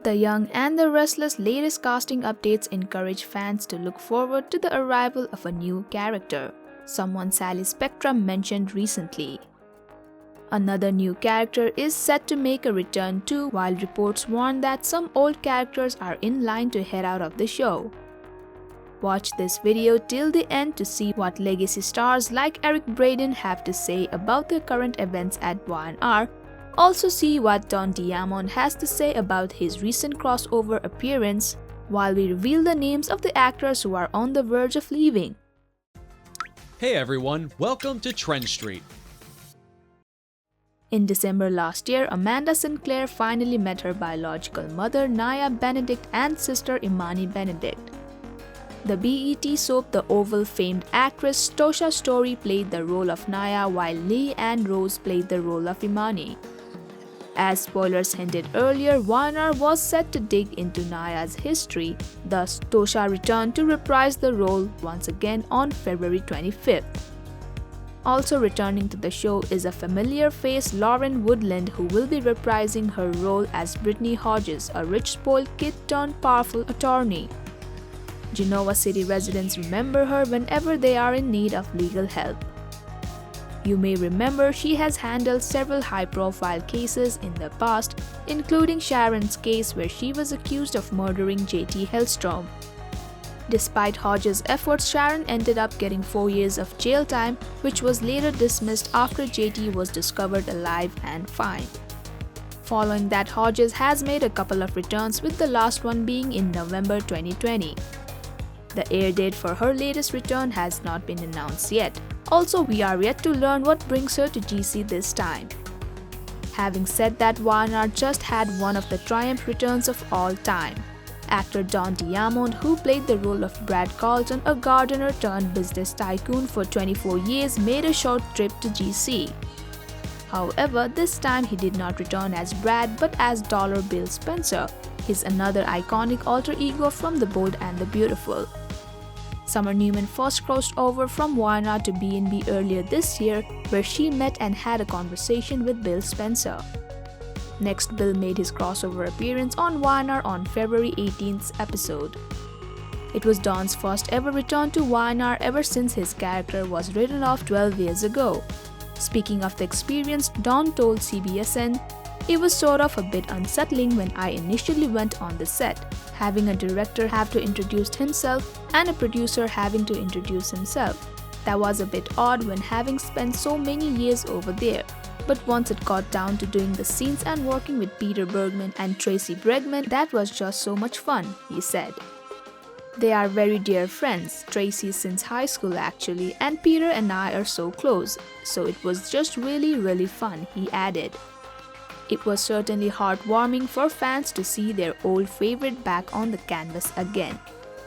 The Young and the Restless latest casting updates encourage fans to look forward to the arrival of a new character, someone Sally Spectrum mentioned recently. Another new character is set to make a return too, while reports warn that some old characters are in line to head out of the show. Watch this video till the end to see what legacy stars like Eric Braeden have to say about the current events at Y&R. Also see what Don Diamond has to say about his recent crossover appearance, while we reveal the names of the actors who are on the verge of leaving. Hey everyone, welcome to Trend Street. In December last year, Amanda Sinclair finally met her biological mother Naya Benedict and sister Imani Benedict. The BET soap The Oval famed actress Tosha Story played the role of Naya, while Lee Ann Rose played the role of Imani. As spoilers hinted earlier, Y&R was set to dig into Naya's history, thus Tosha returned to reprise the role once again on February 25th. Also returning to the show is a familiar face, Lauren Woodland, who will be reprising her role as Brittany Hodges, a rich spoiled kid turned powerful attorney. Genoa City residents remember her whenever they are in need of legal help. You may remember she has handled several high-profile cases in the past, including Sharon's case where she was accused of murdering JT Hellstrom. Despite Hodges' efforts, Sharon ended up getting 4 years of jail time, which was later dismissed after JT was discovered alive and fine. Following that, Hodges has made a couple of returns, with the last one being in November 2020. The air date for her latest return has not been announced yet. Also, we are yet to learn what brings her to GC this time. Having said that, Y&R just had one of the triumph returns of all time. Actor Don Diamond, who played the role of Brad Carlton, a gardener turned business tycoon for 24 years, made a short trip to GC. However, this time he did not return as Brad but as Dollar Bill Spencer, his another iconic alter ego from The Bold and the Beautiful. Summer Newman first crossed over from Y&R to B&B earlier this year, where she met and had a conversation with Bill Spencer. Next, Bill made his crossover appearance on Y&R on February 18th's episode. It was Don's first ever return to Y&R ever since his character was written off 12 years ago. Speaking of the experience, Don told CBSN, "It was sort of a bit unsettling when I initially went on the set, having a director have to introduce himself and a producer having to introduce himself. That was a bit odd when having spent so many years over there. But once it got down to doing the scenes and working with Peter Bergman and Tracy Bregman, that was just so much fun," he said. "They are very dear friends, Tracy since high school actually, and Peter and I are so close, so it was just really fun," he added. It was certainly heartwarming for fans to see their old favorite back on the canvas again.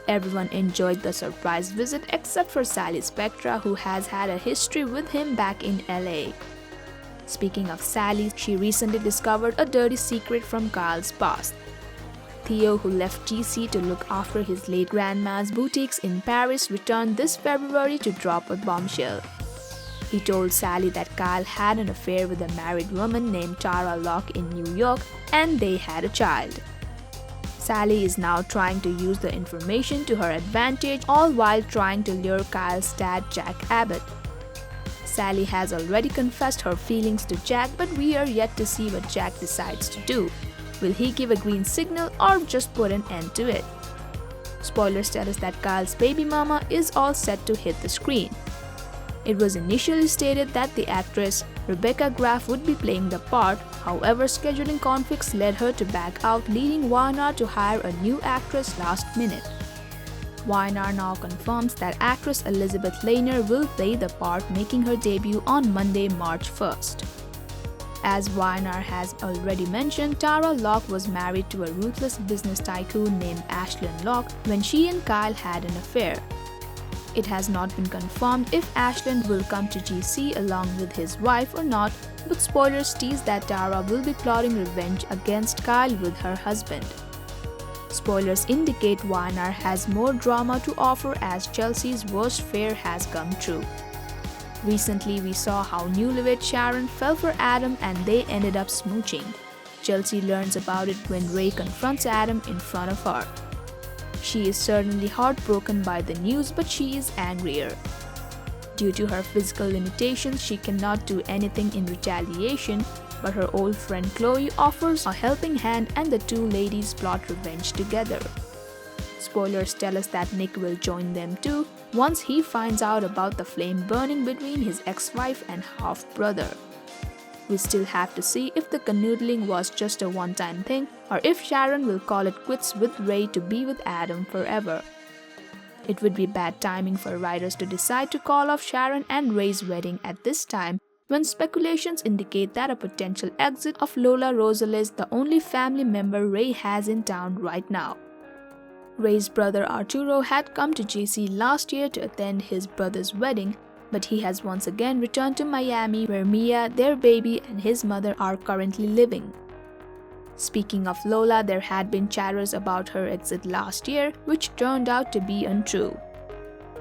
Everyone enjoyed the surprise visit except for Sally Spectra, who has had a history with him back in LA. Speaking of Sally, she recently discovered a dirty secret from Kyle's past. Theo, who left GC to look after his late grandma's boutiques in Paris, returned this February to drop a bombshell. He told Sally that Kyle had an affair with a married woman named Tara Locke in New York, and they had a child. Sally is now trying to use the information to her advantage, all while trying to lure Kyle's dad, Jack Abbott. Sally has already confessed her feelings to Jack, but we are yet to see what Jack decides to do. Will he give a green signal or just put an end to it? Spoilers tell us that Kyle's baby mama is all set to hit the screen. It was initially stated that the actress Rebecca Graff would be playing the part, however scheduling conflicts led her to back out, leading Y&R to hire a new actress last minute. Y&R now confirms that actress Elizabeth Laner will play the part, making her debut on Monday, March 1st. As Y&R has already mentioned, Tara Locke was married to a ruthless business tycoon named Ashlyn Locke when she and Kyle had an affair. It has not been confirmed if Ashlyn will come to GC along with his wife or not, but spoilers tease that Tara will be plotting revenge against Kyle with her husband. Spoilers indicate Y&R has more drama to offer as Chelsea's worst fear has come true. Recently, we saw how newlywed Sharon fell for Adam and they ended up smooching. Chelsea learns about it when Ray confronts Adam in front of her. She is certainly heartbroken by the news, but she is angrier. Due to her physical limitations, she cannot do anything in retaliation, but her old friend Chloe offers a helping hand and the two ladies plot revenge together. Spoilers tell us that Nick will join them too once he finds out about the flame burning between his ex-wife and half-brother. We still have to see if the canoodling was just a one-time thing or if Sharon will call it quits with Ray to be with Adam forever. It would be bad timing for writers to decide to call off Sharon and Ray's wedding at this time, when speculations indicate that a potential exit of Lola Rosales, the only family member Ray has in town right now. Ray's brother Arturo had come to JC last year to attend his brother's wedding, but he has once again returned to Miami, where Mia, their baby, and his mother are currently living. Speaking of Lola, there had been chatters about her exit last year, which turned out to be untrue.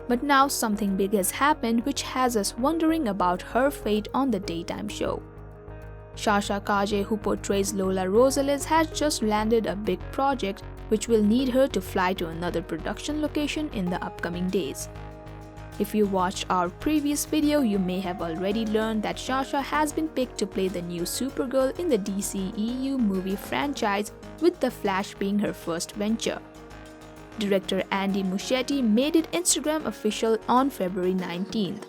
But now something big has happened which has us wondering about her fate on the daytime show. Sasha Calle, who portrays Lola Rosales, has just landed a big project which will need her to fly to another production location in the upcoming days. If you watched our previous video, you may have already learned that Sasha has been picked to play the new Supergirl in the DCEU movie franchise, with The Flash being her first venture. Director Andy Muschietti made it Instagram official on February 19th.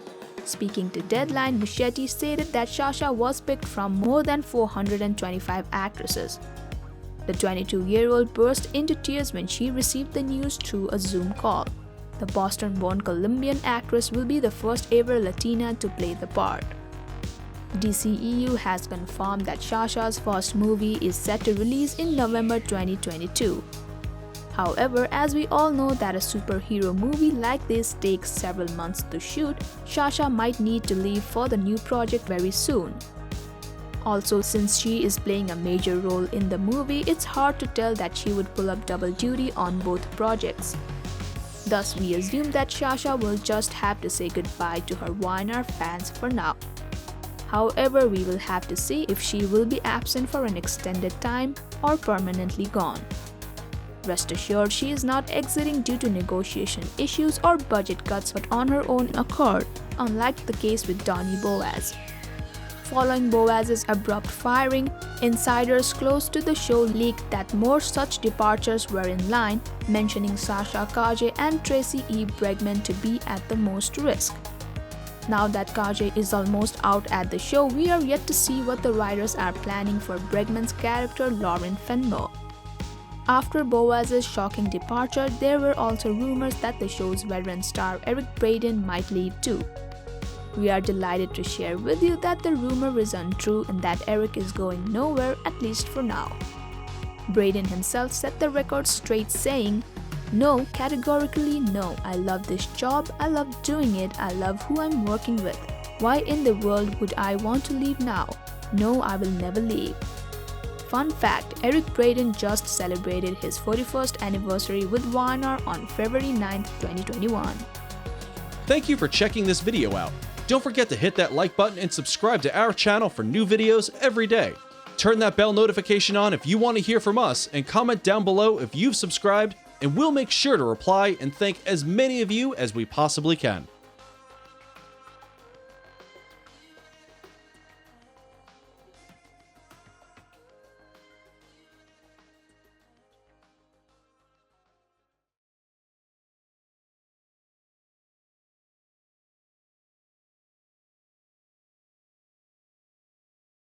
Speaking to Deadline, Muschietti stated that Sasha was picked from more than 425 actresses. The 22-year-old burst into tears when she received the news through a Zoom call. The Boston-born Colombian actress will be the first ever Latina to play the part. DCEU has confirmed that Sasha's first movie is set to release in November 2022. However, as we all know that a superhero movie like this takes several months to shoot, Sasha might need to leave for the new project very soon. Also, since she is playing a major role in the movie, it's hard to tell that she would pull up double duty on both projects. Thus, we assume that Sasha will just have to say goodbye to her YNR fans for now. However, we will have to see if she will be absent for an extended time or permanently gone. Rest assured, she is not exiting due to negotiation issues or budget cuts, but on her own accord, unlike the case with Donny Boaz. Following Boaz's abrupt firing, insiders close to the show leaked that more such departures were in line, mentioning Sasha Calle and Tracy E. Bregman to be at the most risk. Now that Calle is almost out at the show, we are yet to see what the writers are planning for Bregman's character Lauren Fenmore. After Boaz's shocking departure, there were also rumors that the show's veteran star Eric Braeden might leave too. We are delighted to share with you that the rumor is untrue and that Eric is going nowhere, at least for now. Braeden himself set the record straight, saying, "No, categorically no. I love this job, I love doing it, I love who I'm working with. Why in the world would I want to leave now? No, I will never leave." Fun fact, Eric Braeden just celebrated his 41st anniversary with YNR on February 9th, 2021. Thank you for checking this video out. Don't forget to hit that like button and subscribe to our channel for new videos every day. Turn that bell notification on if you want to hear from us, and comment down below if you've subscribed, and we'll make sure to reply and thank as many of you as we possibly can.